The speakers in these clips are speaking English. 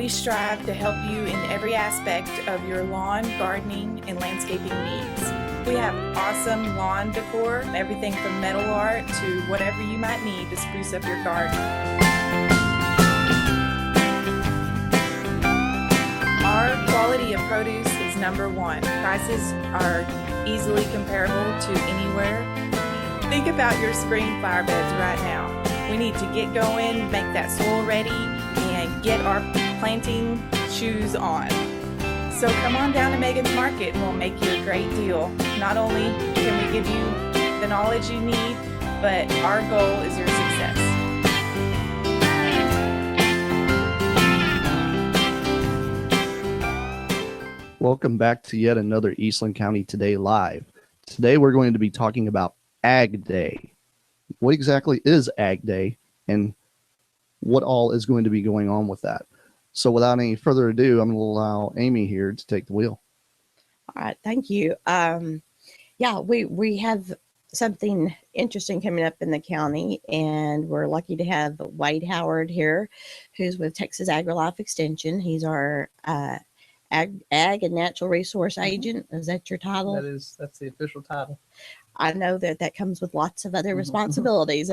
We strive to help you in every aspect of your lawn, gardening, and landscaping needs. We have awesome lawn decor, everything from metal art to whatever you might need to spruce up your garden. Our quality of produce is #1. Prices are easily comparable to anywhere. Think about your spring flower beds right now. We need to get going, make that soil ready, and get our planting shoes on. So come on down to Megan's Market and we'll make you a great deal. Not only can we give you the knowledge you need, but our goal is your success. Welcome back to yet another Eastland County Today Live. Today we're going to be talking about Ag Day. What exactly is Ag Day and what all is going to be going on with that? So without any further ado, I'm going to allow Amy here to take the wheel. All right, thank you. We have something interesting coming up in the county, and we're lucky to have Wade Howard here, who's with Texas AgriLife Extension. He's our ag and natural resource agent. Is that your title? That's the official title. I know that comes with lots of other responsibilities.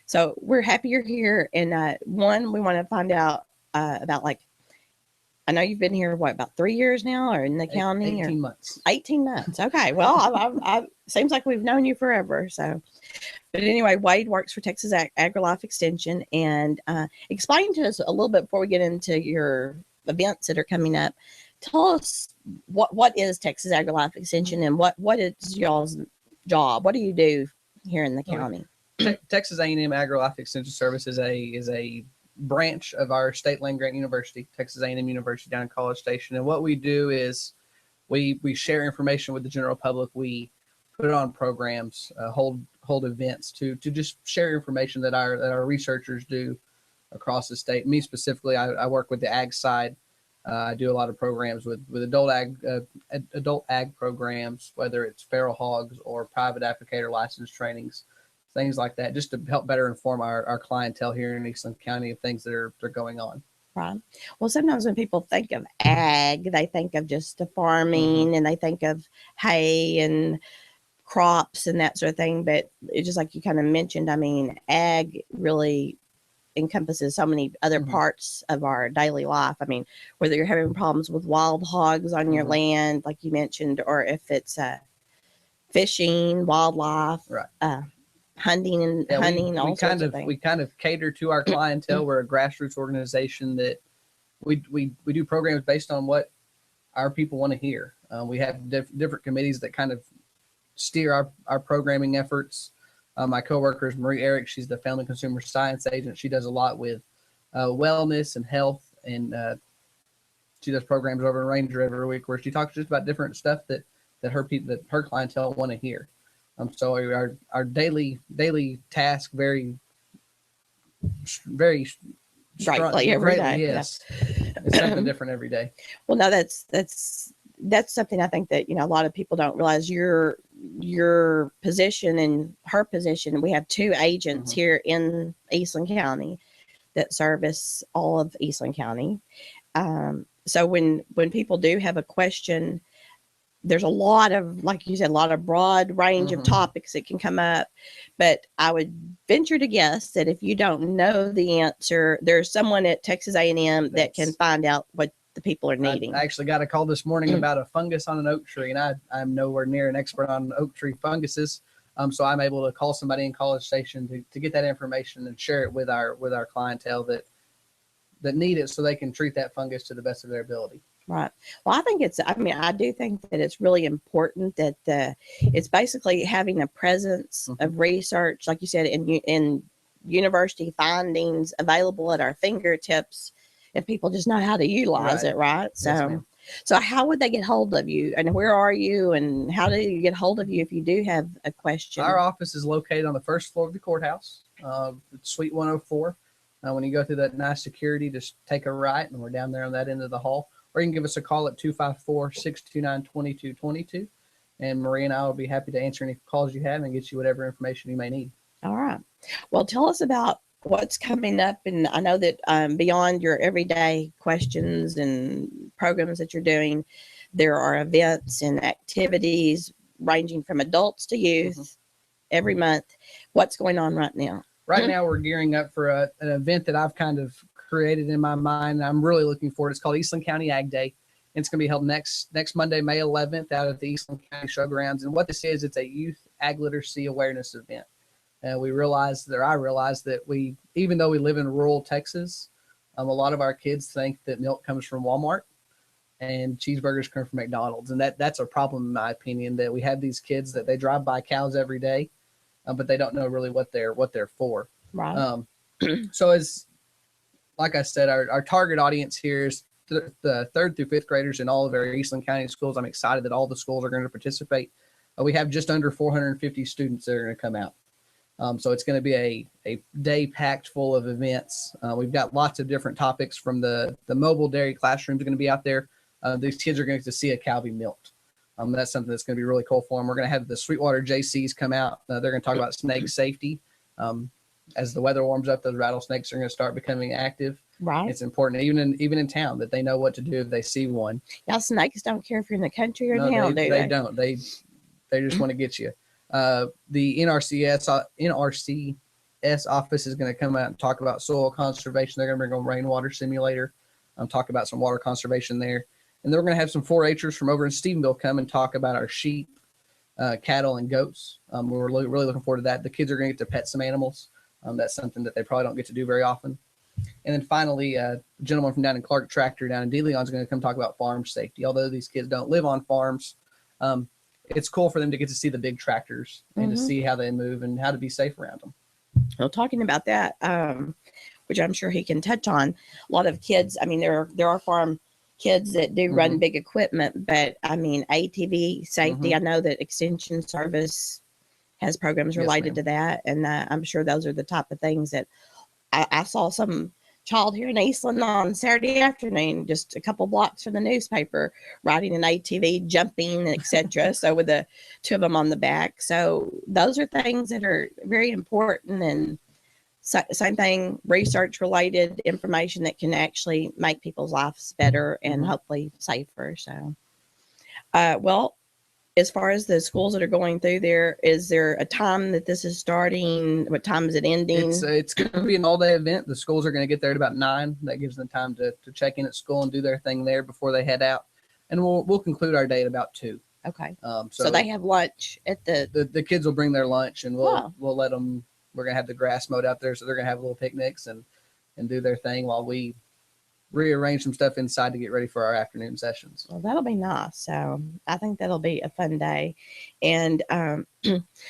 So we're happy you're here. And one, we want to find out about, like, I know you've been here, about 3 years now, or in the county? 18 months. 18 months. Okay. Well, I seems like we've known you forever. So, but anyway, Wade works for Texas AgriLife Extension, and explain to us a little bit before we get into your events that are coming up. Tell us what is Texas AgriLife Extension, and what is y'all's job? What do you do here in the county? Texas A&M AgriLife Extension Service is a branch of our state land grant university, Texas A&M University down in College Station. And what we do is we share information with the general public. We put it on programs, hold events to just share information that our researchers do across the state. Me specifically, I work with the ag side. I do a lot of programs with adult ag programs, whether it's feral hogs or private applicator license trainings, things like that, just to help better inform our clientele here in Eastland County of things that are going on. Right. Well, sometimes when people think of ag, they think of just the farming, and they think of hay and crops and that sort of thing. But it's just like you kind of mentioned, I mean, ag really encompasses so many other parts of our daily life. I mean, whether you're having problems with wild hogs on your land, like you mentioned, or if it's fishing, wildlife, right. Hunting and hunting, all sorts of things. We kind of cater to our clientele. We're a grassroots organization that we do programs based on what our people want to hear. We have different committees that kind of steer our programming efforts. My coworker is Marie Eric. She's the Family Consumer Science Agent. She does a lot with wellness and health, and she does programs over in Ranger every week where she talks just about different stuff that her clientele want to hear. So our daily task very brightly every day. Yes, it's something different every day. Well, no, that's something I think that a lot of people don't realize. Your position and her position. We have two agents here in Eastland County that service all of Eastland County. So when people do have a question, there's a lot of, like you said, a lot of broad range of topics that can come up. But I would venture to guess that if you don't know the answer, there's someone at Texas A&M that can find out what the people are needing. I actually got a call this morning about a fungus on an oak tree, and I'm nowhere near an expert on oak tree funguses. So I'm able to call somebody in College Station to get that information and share it with our clientele that need it, so they can treat that fungus to the best of their ability. Right. Well, I do think that it's really important that it's basically having a presence of research, like you said, in university findings available at our fingertips, and people just know how to utilize it, right? So, so how would they get hold of you, and where are you, and how do you get hold of you if you do have a question? Our office is located on the first floor of the courthouse, Suite 104. When you go through that nice security, just take a right, and we're down there on that end of the hall. Or you can give us a call at 254-629-2222. And Marie and I will be happy to answer any calls you have and get you whatever information you may need. All right. Well, tell us about what's coming up? And I know that beyond your everyday questions and programs that you're doing, there are events and activities ranging from adults to youth every month. What's going on right now? Right now, we're gearing up for an event that I've kind of created in my mind. I'm really looking forward. It's called Eastland County Ag Day. It's going to be held next Monday, May 11th, out at the Eastland County Showgrounds. And what this is, it's a youth ag literacy awareness event. And I realized that even though we live in rural Texas, a lot of our kids think that milk comes from Walmart and cheeseburgers come from McDonald's. And that's a problem, in my opinion, that we have these kids that they drive by cows every day, but they don't know really what they're for. Right. So as like I said, our target audience here is the 3rd through 5th graders in all of our Eastland County schools. I'm excited that all the schools are going to participate. We have just under 450 students that are going to come out. So it's going to be a day packed full of events. We've got lots of different topics from the mobile dairy classrooms are going to be out there. These kids are going to see a cow be milked. That's something that's going to be really cool for them. We're going to have the Sweetwater JCs come out. They're going to talk about snake safety. As the weather warms up, those rattlesnakes are going to start becoming active. Right. It's important, even in town, that they know what to do if they see one. Now, snakes don't care if you're in the country or No, town, do they? they? Don't. They just want to get you. The NRCS office is going to come out and talk about soil conservation. They're going to bring a rainwater simulator, talk about some water conservation there. And then we're going to have some 4-H'ers from over in Stephenville come and talk about our sheep, cattle, and goats. We're really looking forward to that. The kids are going to get to pet some animals. That's something that they probably don't get to do very often. And then finally, a gentleman from down in Clark Tractor down in DeLeon is going to come talk about farm safety. Although these kids don't live on farms, it's cool for them to get to see the big tractors and to see how they move and how to be safe around them. Well, talking about that, which I'm sure he can touch on, a lot of kids, I mean, there are farm kids that do run big equipment, but I mean, ATV safety, I know that Extension Service has programs related to that. And I'm sure those are the type of things that I saw some child here in Eastland on Saturday afternoon, just a couple blocks from the newspaper, riding an ATV, jumping, etc. So with the 2 of them on the back. So those are things that are very important, and same thing, research related information that can actually make people's lives better and hopefully safer. So, well, as far as the schools that are going through there, is there a time that this is starting? What time is it ending? It's going to be an all-day event. The schools are going to get there at about 9. That gives them time to check in at school and do their thing there before they head out. And we'll conclude our day at about 2. Okay. So they have lunch at the kids will bring their lunch, and we'll let them. We're going to have the grass mowed out there, so they're going to have little picnics and do their thing while we rearrange some stuff inside to get ready for our afternoon sessions. Well, that'll be nice. So I think that'll be a fun day. And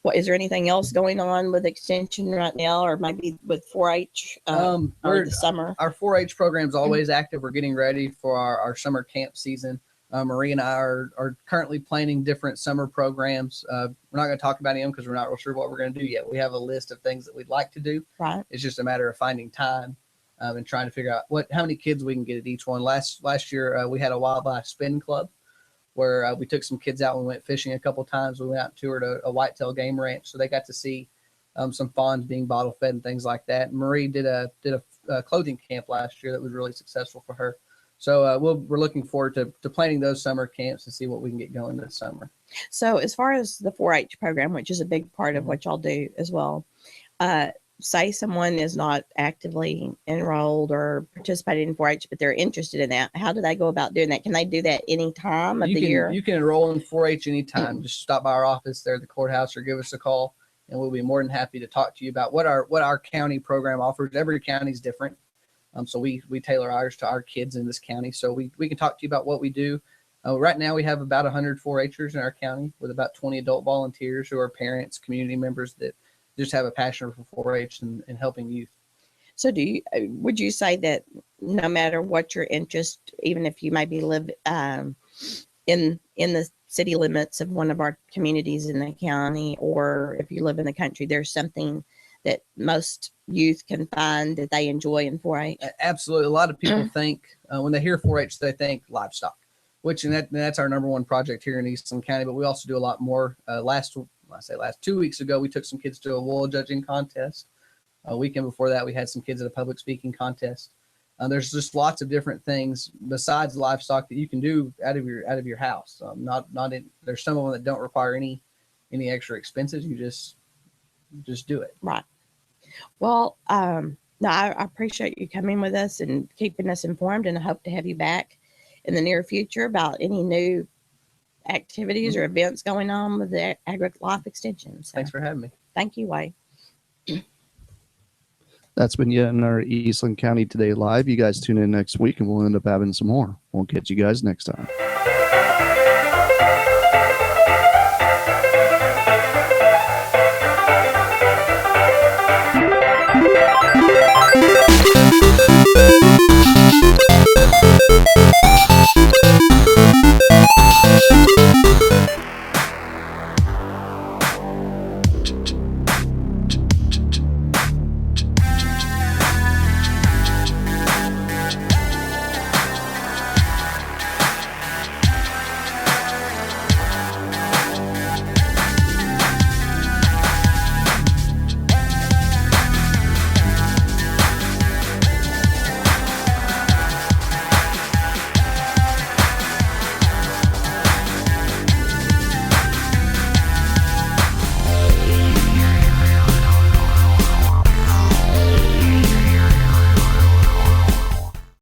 what is there anything else going on with Extension right now, or maybe with 4-H or the summer? Our 4-H program is always active. We're getting ready for our summer camp season. Marie and I are currently planning different summer programs. We're not going to talk about them because we're not real sure what we're going to do yet. We have a list of things that we'd like to do. Right. It's just a matter of finding time. And trying to figure out how many kids we can get at each one. Last year, we had a wildlife spin club where we took some kids out and we went fishing a couple times. We went out and toured a whitetail game ranch, so they got to see some fawns being bottle fed and things like that. Marie did a clothing camp last year that was really successful for her. So we're looking forward to planning those summer camps and see what we can get going this summer. So as far as the 4-H program, which is a big part of what y'all do as well, say someone is not actively enrolled or participating in 4-H, but they're interested in that. How do they go about doing that? Can they do that any time of the year? You can enroll in 4-H anytime. Just stop by our office there at the courthouse or give us a call, and we'll be more than happy to talk to you about what our county program offers. Every county is different. So we tailor ours to our kids in this county. So we can talk to you about what we do. Right now we have about 100 4-H'ers in our county with about 20 adult volunteers who are parents, community members that just have a passion for 4-H and helping youth. So would you say that no matter what your interest, even if you maybe live in the city limits of one of our communities in the county, or if you live in the country, there's something that most youth can find that they enjoy in 4-H? Absolutely. A lot of people think when they hear 4-H, they think livestock, that's our number one project here in Eastland County, but we also do a lot more. Last 2 weeks ago, we took some kids to a wool judging contest A weekend before that, we had some kids at a public speaking contest. There's just lots of different things besides livestock that you can do out of your house. There's some of them that don't require any extra expenses. You just do it. Right. Well, no, I appreciate you coming with us and keeping us informed, and I hope to have you back in the near future about any new activities or events going on with the Agri-Life Extension. So, Thanks for having me. thank you, Wade. That's been yet another Eastland County Today Live. You guys tune in next week and we'll end up having some more. We'll catch you guys next time.